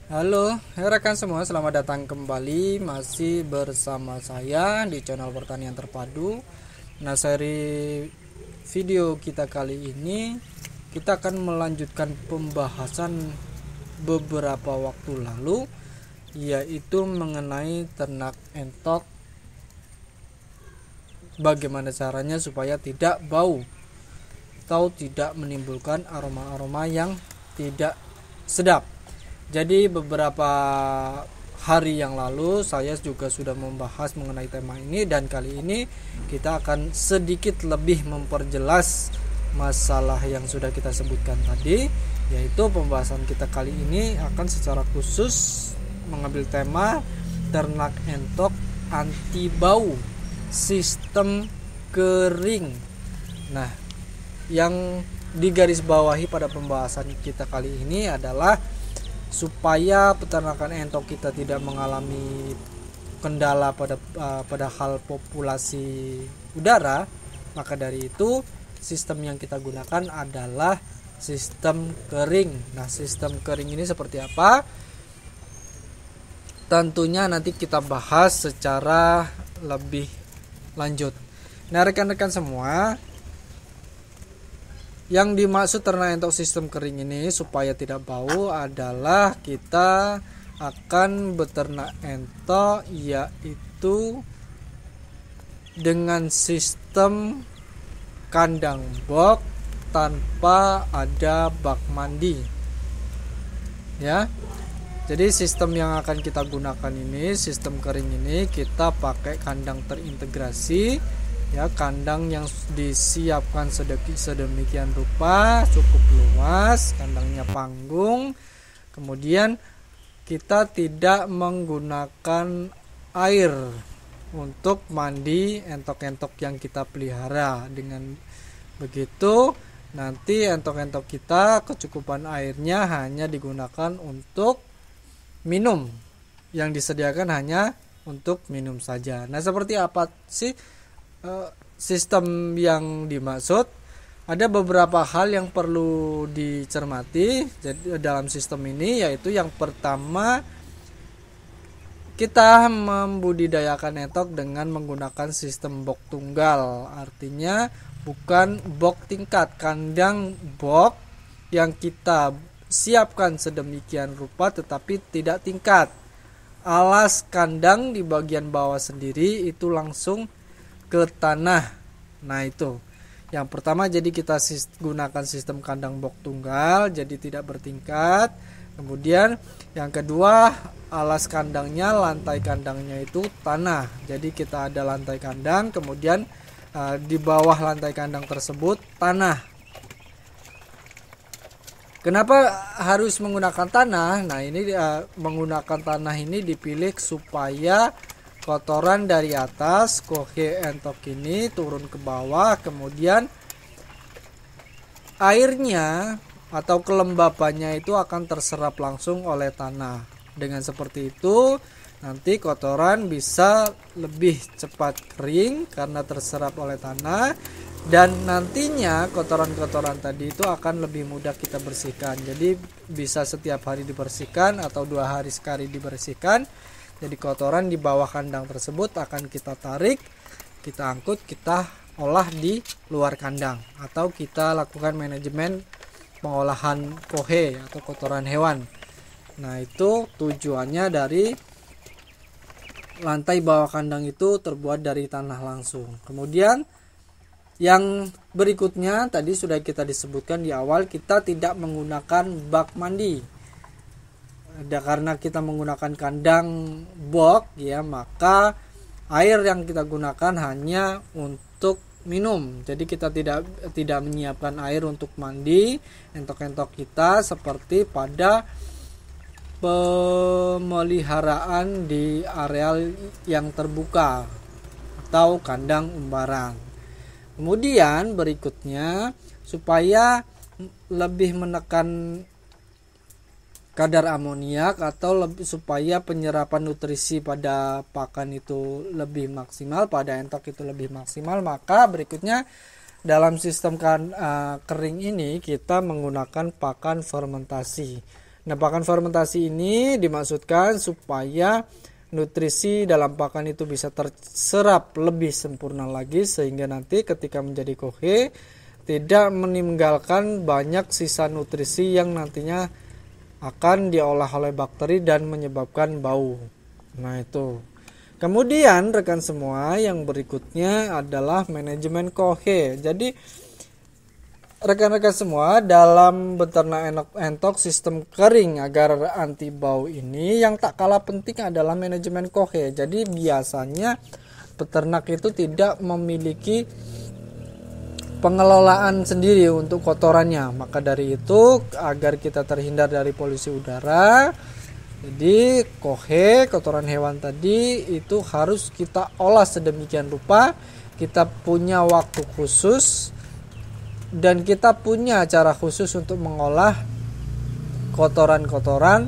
Halo rekan semua, selamat datang kembali masih bersama saya di channel Pertanian Terpadu. Nah, seri video kita kali ini kita akan melanjutkan pembahasan beberapa waktu lalu, yaitu mengenai ternak entok. Bagaimana caranya supaya tidak bau atau tidak menimbulkan aroma-aroma yang tidak sedap. Jadi beberapa hari yang lalu saya juga sudah membahas mengenai tema ini, dan kali ini kita akan sedikit lebih memperjelas masalah yang sudah kita sebutkan tadi, yaitu pembahasan kita kali ini akan secara khusus mengambil tema ternak entok anti bau sistem kering. Nah, yang digarisbawahi pada pembahasan kita kali ini adalah supaya peternakan entok kita tidak mengalami kendala pada hal populasi udara, maka dari itu sistem yang kita gunakan adalah sistem kering. Nah, sistem kering ini seperti apa? Tentunya nanti kita bahas secara lebih lanjut. Nah, rekan-rekan semua, yang dimaksud ternak entok sistem kering ini supaya tidak bau adalah kita akan beternak entok yaitu dengan sistem kandang box tanpa ada bak mandi. Ya. Jadi sistem yang akan kita gunakan ini, sistem kering ini, kita pakai kandang terintegrasi. Ya, kandang yang disiapkan sedemikian rupa, cukup luas, kandangnya panggung. Kemudian kita tidak menggunakan air untuk mandi entok-entok yang kita pelihara. Dengan begitu nanti entok-entok kita kecukupan airnya hanya digunakan untuk minum, yang disediakan hanya untuk minum saja. Nah, seperti apa sih sistem yang dimaksud? Ada beberapa hal yang perlu dicermati jadi dalam sistem ini, yaitu yang pertama, kita membudidayakan entok dengan menggunakan sistem box tunggal. Artinya bukan box tingkat, kandang box yang kita siapkan sedemikian rupa tetapi tidak tingkat. Alas kandang di bagian bawah sendiri itu langsung ke tanah. Nah, itu yang pertama, jadi kita gunakan sistem kandang box tunggal, jadi tidak bertingkat. Kemudian yang kedua, alas kandangnya, lantai kandangnya itu tanah, jadi kita ada lantai kandang, kemudian di bawah lantai kandang tersebut tanah. Kenapa harus menggunakan tanah? Nah, ini menggunakan tanah ini dipilih supaya kotoran dari atas kohe entok ini turun ke bawah, kemudian airnya atau kelembabannya itu akan terserap langsung oleh tanah. Dengan seperti itu nanti kotoran bisa lebih cepat kering karena terserap oleh tanah, dan nantinya kotoran-kotoran tadi itu akan lebih mudah kita bersihkan. Jadi bisa setiap hari dibersihkan atau 2 hari sekali dibersihkan. Jadi kotoran di bawah kandang tersebut akan kita tarik, kita angkut, kita olah di luar kandang, atau kita lakukan manajemen pengolahan kohe atau kotoran hewan. Nah, itu tujuannya dari lantai bawah kandang itu terbuat dari tanah langsung. Kemudian yang berikutnya tadi sudah kita disebutkan di awal, kita tidak menggunakan bak mandi. Karena kita menggunakan kandang box, ya, maka air yang kita gunakan hanya untuk minum. Jadi kita tidak menyiapkan air untuk mandi entok-entok kita seperti pada pemeliharaan di areal yang terbuka atau kandang umbaran. Kemudian berikutnya, supaya lebih menekan kadar amoniak atau supaya penyerapan nutrisi pada pakan itu lebih maksimal, pada entok itu lebih maksimal, maka berikutnya dalam sistem kering ini kita menggunakan pakan fermentasi. Nah, pakan fermentasi ini dimaksudkan supaya nutrisi dalam pakan itu bisa terserap lebih sempurna lagi, sehingga nanti ketika menjadi kohe tidak meninggalkan banyak sisa nutrisi yang nantinya akan diolah oleh bakteri dan menyebabkan bau. Nah, itu. Kemudian rekan semua, yang berikutnya adalah manajemen kohe. Jadi rekan-rekan semua, dalam beternak entok sistem kering agar anti bau ini, yang tak kalah penting adalah manajemen kohe. Jadi biasanya peternak itu tidak memiliki pengelolaan sendiri untuk kotorannya. Maka dari itu, agar kita terhindar dari polusi udara, jadi kohe, kotoran hewan tadi itu harus kita olah sedemikian rupa. Kita punya waktu khusus dan kita punya cara khusus untuk mengolah kotoran-kotoran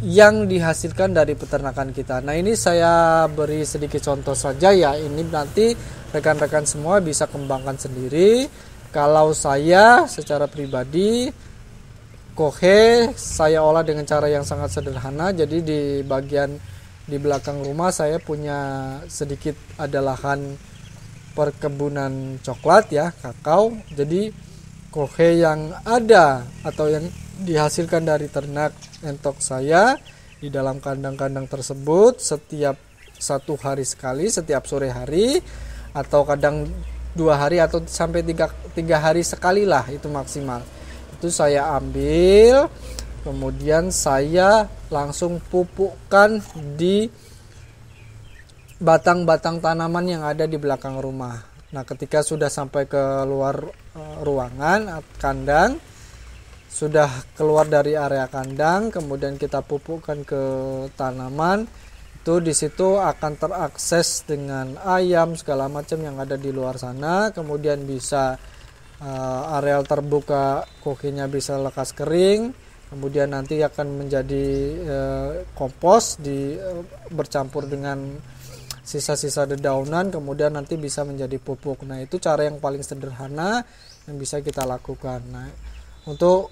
yang dihasilkan dari peternakan kita. Nah, ini saya beri sedikit contoh saja ya. Ini nanti rekan-rekan semua bisa kembangkan sendiri. Kalau saya secara pribadi, kohe saya olah dengan cara yang sangat sederhana. Jadi di bagian di belakang rumah saya punya sedikit ada lahan perkebunan coklat ya, kakao. Jadi kohe yang ada atau yang dihasilkan dari ternak entok saya di dalam kandang-kandang tersebut setiap 1 hari sekali, setiap sore hari, atau kadang 2 hari atau sampai 3 hari sekali lah, itu maksimal. Itu saya ambil, kemudian saya langsung pupukkan di batang-batang tanaman yang ada di belakang rumah. Nah, ketika sudah sampai ke luar ruangan kandang, sudah keluar dari area kandang, kemudian kita pupukkan ke tanaman, itu di situ akan terakses dengan ayam segala macam yang ada di luar sana. Kemudian bisa areal terbuka, kokinya bisa lekas kering, kemudian nanti akan menjadi kompos bercampur dengan sisa-sisa dedaunan, kemudian nanti bisa menjadi pupuk. Nah, itu cara yang paling sederhana yang bisa kita lakukan. Nah, untuk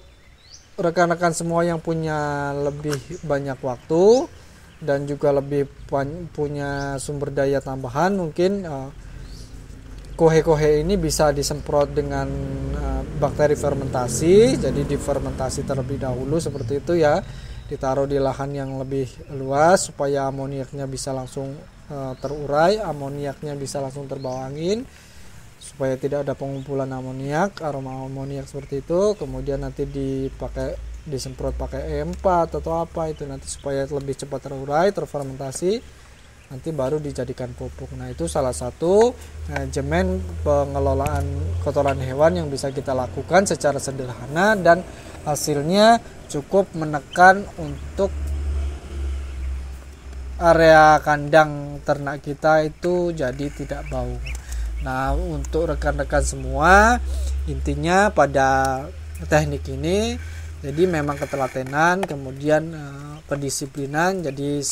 rekan-rekan semua yang punya lebih banyak waktu dan juga lebih punya sumber daya tambahan, mungkin kohe-kohe ini bisa disemprot dengan bakteri fermentasi. Jadi difermentasi terlebih dahulu seperti itu ya, ditaruh di lahan yang lebih luas supaya amoniaknya bisa langsung terurai, amoniaknya bisa langsung terbawa angin, supaya tidak ada pengumpulan amoniak, aroma amoniak seperti itu. Kemudian nanti disemprot pakai E4 atau apa itu nanti supaya lebih cepat terurai, terfermentasi, nanti baru dijadikan pupuk. Nah, itu salah satu manajemen pengelolaan kotoran hewan yang bisa kita lakukan secara sederhana dan hasilnya cukup menekan untuk area kandang ternak kita itu jadi tidak bau. Nah, untuk rekan-rekan semua, intinya pada teknik ini jadi memang ketelatenan, kemudian pendisiplinan. Jadi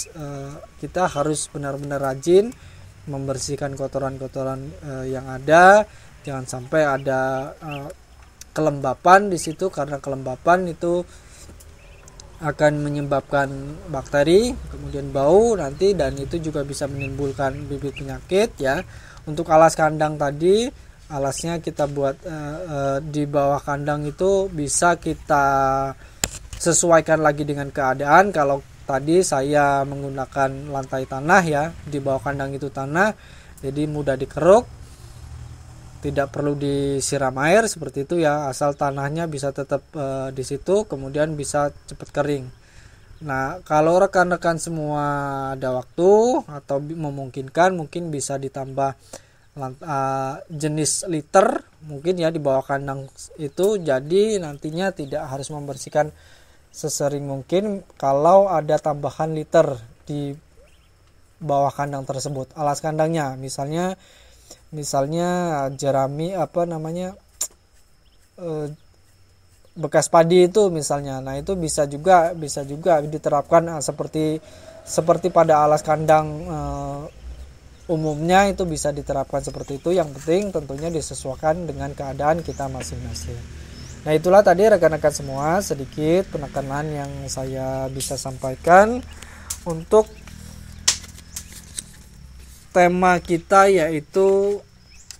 kita harus benar-benar rajin membersihkan kotoran-kotoran yang ada. Jangan sampai ada kelembapan di situ, karena kelembapan itu akan menyebabkan bakteri, kemudian bau nanti, dan itu juga bisa menimbulkan bibit penyakit ya. Untuk alas kandang tadi, alasnya kita buat di bawah kandang itu bisa kita sesuaikan lagi dengan keadaan. Kalau tadi saya menggunakan lantai tanah ya, di bawah kandang itu tanah, jadi mudah dikeruk, tidak perlu disiram air seperti itu ya, asal tanahnya bisa tetap di situ, kemudian bisa cepat kering. Nah, kalau rekan-rekan semua ada waktu atau memungkinkan, mungkin bisa ditambah jenis liter mungkin ya di bawah kandang itu, jadi nantinya tidak harus membersihkan sesering mungkin kalau ada tambahan liter di bawah kandang tersebut, alas kandangnya. Misalnya jerami bekas padi itu misalnya. Nah, itu bisa juga diterapkan seperti pada alas kandang umumnya, itu bisa diterapkan seperti itu. Yang penting tentunya disesuaikan dengan keadaan kita masing-masing. Nah, itulah tadi rekan-rekan semua sedikit penekanan yang saya bisa sampaikan untuk tema kita, yaitu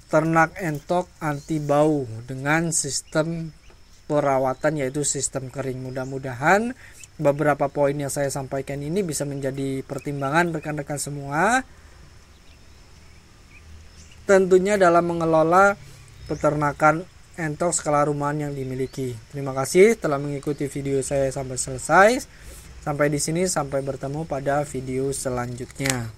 ternak entok anti bau dengan sistem perawatan yaitu sistem kering. Mudah-mudahan beberapa poin yang saya sampaikan ini bisa menjadi pertimbangan rekan-rekan semua, tentunya dalam mengelola peternakan entok skala rumahan yang dimiliki. Terima kasih telah mengikuti video saya sampai selesai. Sampai di sini, sampai bertemu pada video selanjutnya.